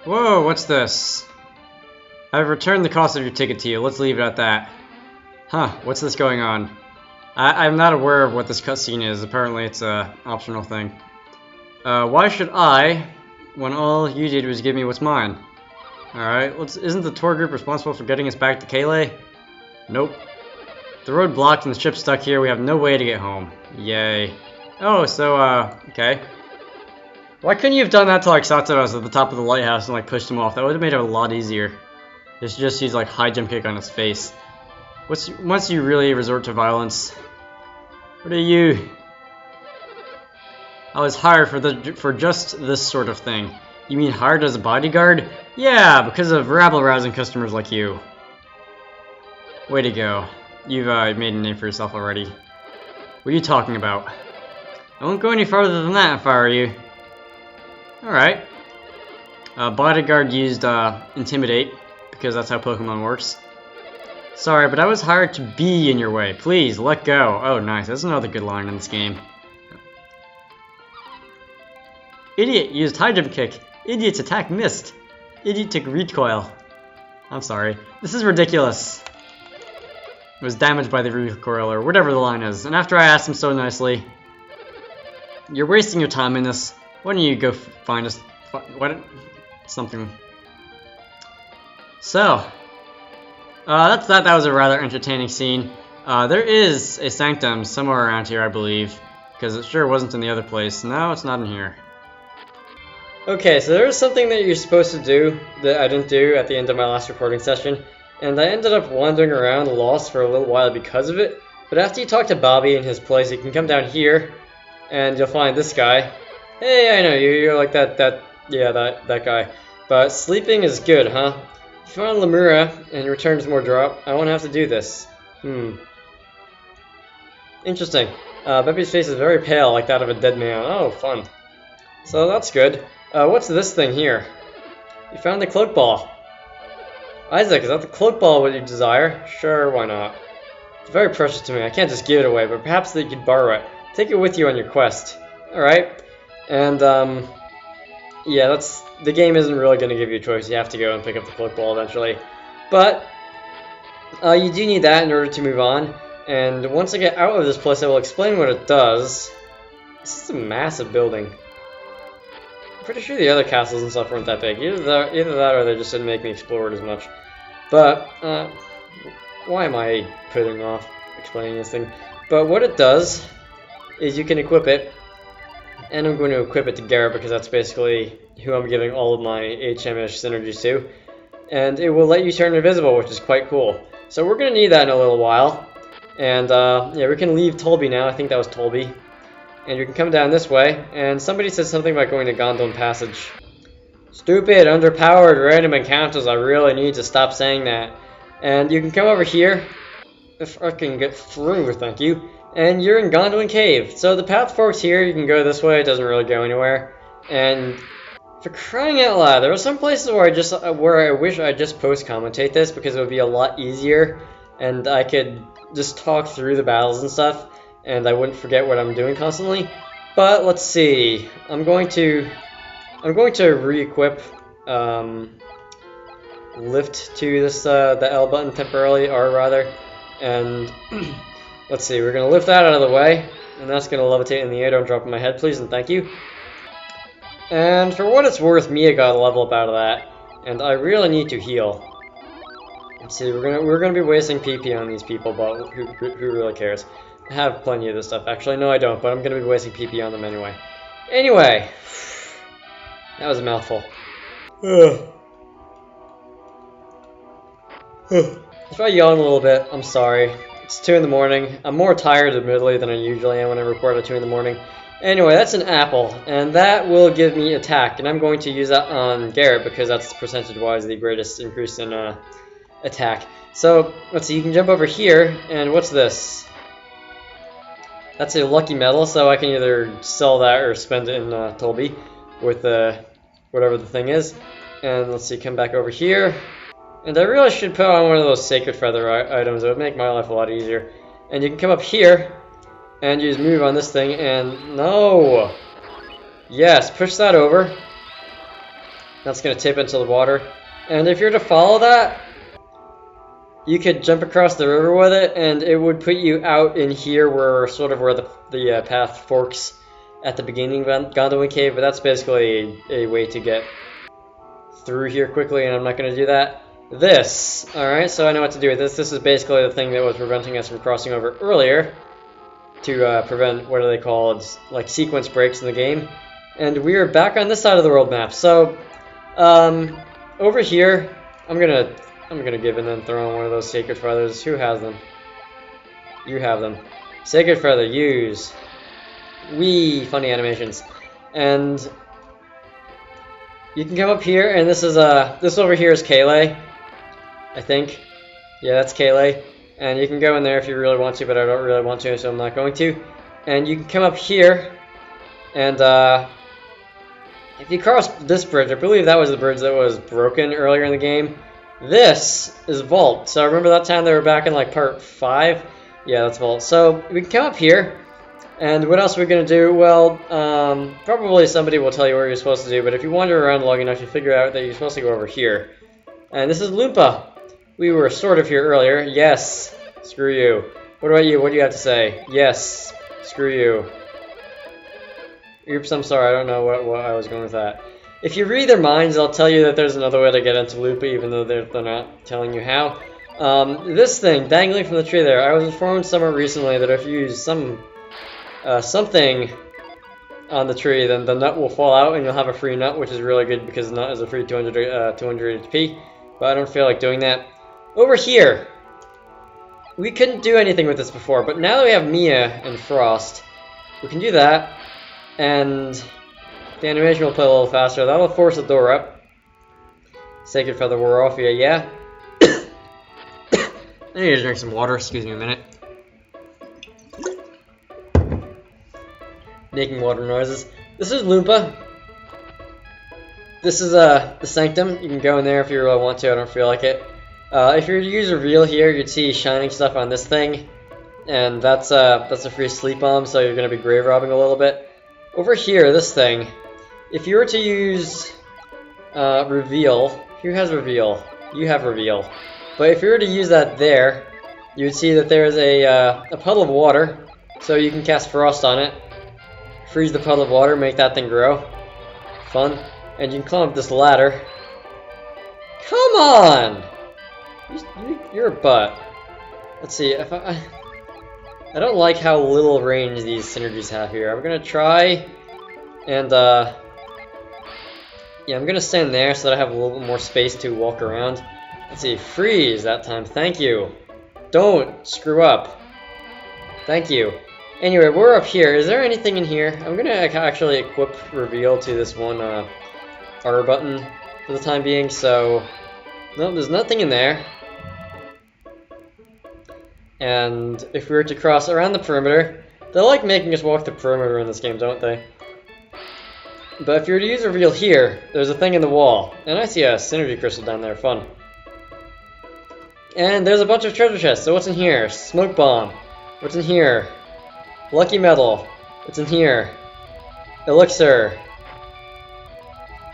Whoa, what's this? I've returned the cost of your ticket to you. Let's leave it at that. Huh, what's this going on? I'm not aware of what this cutscene is. Apparently it's a optional thing. Why should I, when all you did was give me what's mine? Alright, isn't the tour group responsible for getting us back to Kayleigh? Nope. The road blocked and the ship stuck here. We have no way to get home. Yay. Oh, so, okay. Why couldn't you have done that to, like, Satoru's at the top of the lighthouse and, like, pushed him off? That would have made it a lot easier. Just use, like, high jump kick on his face. Once you really resort to violence. What are you? I was hired for just this sort of thing. You mean hired as a bodyguard? Yeah, because of rabble-rousing customers like you. Way to go. You've made a name for yourself already. What are you talking about? I won't go any farther than that if I were you. Alright. Bodyguard used Intimidate, because that's how Pokemon works. Sorry, but I was hired to be in your way. Please, let go. Oh, nice. That's another good line in this game. Idiot used high jump kick. Idiot's attack missed. Idiot took recoil. I'm sorry. This is ridiculous. It was damaged by the recoil, or whatever the line is. And after I asked him so nicely, you're wasting your time in this. Why don't you go find us something? So, that's that. That was a rather entertaining scene. There is a sanctum somewhere around here, I believe, because it sure wasn't in the other place. No, it's not in here. Okay, so there's something that you're supposed to do that I didn't do at the end of my last recording session, and I ended up wandering around lost for a little while because of it. But after you talk to Bobby in his place, you can come down here, and you'll find this guy. Hey, I know you. You're like that guy. But sleeping is good, huh? If you find Lemura and returns more drop, I won't have to do this. Interesting. Bobby's face is very pale, like that of a dead man. Oh, fun. So that's good. What's this thing here? You found the cloak ball. Isaac, is that the cloak ball what you desire? Sure, why not? It's very precious to me. I can't just give it away, but perhaps that you could borrow it. Take it with you on your quest. Alright. And, yeah, the game isn't really going to give you a choice. You have to go and pick up the cloak ball eventually. But, you do need that in order to move on. And once I get out of this place, I will explain what it does. This is a massive building. I'm pretty sure the other castles and stuff weren't that big. Either that or they just didn't make me explore it as much. But, why am I putting off explaining this thing? But what it does is you can equip it. And I'm going to equip it to Garrett because that's basically who I'm giving all of my HM-ish synergies to. And it will let you turn invisible, which is quite cool. So we're going to need that in a little while. And, yeah, we can leave Tolby now. I think that was Tolby. And you can come down this way. And somebody said something about going to Gondolin Passage. Stupid, underpowered, random encounters. I really need to stop saying that. And you can come over here. If I can get through, thank you. And you're in Gondolin Cave. So the path forks here. You can go this way. It doesn't really go anywhere. And for crying out loud, there are some places where I wish I just post-commentate this because it would be a lot easier. And I could just talk through the battles and stuff. And I wouldn't forget what I'm doing constantly. But let's see. I'm going to re-equip lift to this the L button temporarily, or rather, and let's see. We're gonna lift that out of the way, and that's gonna levitate in the air. Don't drop on my head, please, and thank you. And for what it's worth, Mia got a level up out of that, and I really need to heal. Let's see. We're gonna be wasting PP on these people, but who really cares? I have plenty of this stuff. Actually, no, I don't, but I'm gonna be wasting PP on them anyway. Anyway, that was a mouthful. If I yawn a little bit, I'm sorry. It's 2 in the morning. I'm more tired admittedly than I usually am when I record at 2 in the morning. Anyway, that's an apple, and that will give me attack, and I'm going to use that on Garrett because that's percentage-wise the greatest increase in attack. So, let's see, you can jump over here, and what's this? That's a lucky medal, so I can either sell that or spend it in Tolby with whatever the thing is. And let's see, come back over here. And I really should put on one of those Sacred Feather items. It would make my life a lot easier. And you can come up here and you just move on this thing and no! Yes, push that over. That's going to tip into the water. And if you're to follow that, you could jump across the river with it, and it would put you out in here where the path forks at the beginning of Gondolin Cave, but that's basically a way to get through here quickly, and I'm not going to do that. This, alright, so I know what to do with this. This is basically the thing that was preventing us from crossing over earlier to prevent, what are they called, like sequence breaks in the game. And we are back on this side of the world map. So, over here, I'm gonna give and then throw in one of those sacred feathers. Who has them? You have them. Sacred feather, use. Wee, funny animations. And you can come up here, and this over here is Kale, I think. Yeah, that's Kale. And you can go in there if you really want to, but I don't really want to, so I'm not going to. And you can come up here, and if you cross this bridge, I believe that was the bridge that was broken earlier in the game. This is Vault. So remember that time they were back in like part 5? Yeah, that's Vault. So we can come up here, and what else are we going to do? Well, probably somebody will tell you what you're supposed to do, but if you wander around long enough, you figure out that you're supposed to go over here. And this is Lunpa. We were sort of here earlier. Yes. Screw you. What about you? What do you have to say? Yes. Screw you. Oops, I'm sorry. I don't know what I was going with that. If you read their minds, they'll tell you that there's another way to get into Lunpa, even though they're not telling you how. This thing, dangling from the tree there, I was informed somewhere recently that if you use something on the tree, then the nut will fall out and you'll have a free nut, which is really good because the nut is a free 200 HP, but I don't feel like doing that. Over here, we couldn't do anything with this before, but now that we have Mia and Frost, we can do that, and the animation will play a little faster. That'll force the door up. Sacred feather wore off, yeah. I need to drink some water, excuse me a minute. Making water noises. This is Lunpa. This is the Sanctum. You can go in there if you really want to, I don't feel like it. If you were to use Reveal here, you'd see shining stuff on this thing. And that's a free sleep bomb, so you're going to be grave robbing a little bit. Over here, this thing, if you were to use Reveal, who has Reveal? You have Reveal. But if you were to use that there, you would see that there's a puddle of water, so you can cast Frost on it. Freeze the puddle of water, make that thing grow. Fun. And you can climb up this ladder. Come on! You're a butt. Let's see, if I don't like how little range these synergies have here. I'm gonna try and yeah, I'm gonna stand there so that I have a little bit more space to walk around. Let's see, freeze that time. Thank you. Don't screw up. Thank you. Anyway, we're up here. Is there anything in here? I'm gonna actually equip Reveal to this one R button for the time being. So no, there's nothing in there. And if we were to cross around the perimeter, they like making us walk the perimeter in this game, don't they? But if you were to use Reveal here, there's a thing in the wall. And I see a Synergy Crystal down there, fun. And there's a bunch of treasure chests, so what's in here? Smoke Bomb. What's in here? Lucky Metal. What's in here? Elixir.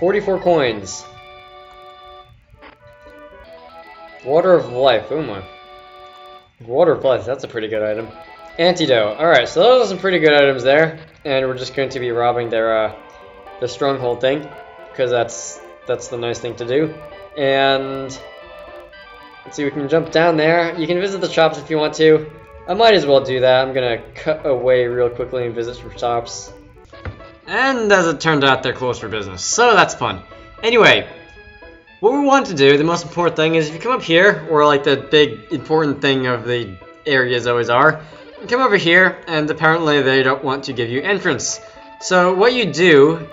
44 coins. Water of Life, oh my. Water of Life, that's a pretty good item. Antidote. Alright, so those are some pretty good items there. And we're just going to be robbing their stronghold thing. Because that's the nice thing to do. And let's see, we can jump down there. You can visit the shops if you want to. I might as well do that. I'm gonna cut away real quickly and visit some shops. And as it turned out, they're closed for business. So that's fun. Anyway, what we want to do, the most important thing, is if you come up here, or like the big important thing of the areas always are, you come over here, and apparently they don't want to give you entrance. So what you do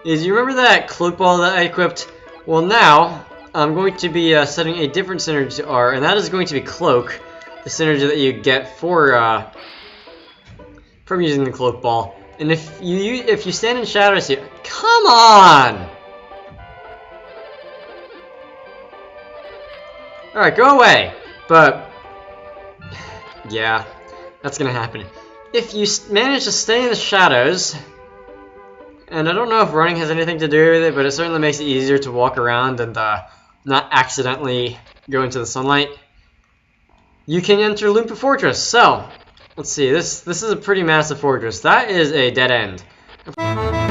is, you remember that cloak ball that I equipped? Well, now I'm going to be setting a different synergy to R, and that is going to be Cloak, the synergy that you get for from using the cloak ball. And if you stand in shadows here, come on! Alright, go away! But, yeah, that's gonna happen. If you manage to stay in the shadows, and I don't know if running has anything to do with it, but it certainly makes it easier to walk around and not accidentally go into the sunlight. You can enter Lunpa Fortress. So, let's see. This is a pretty massive fortress. That is a dead end.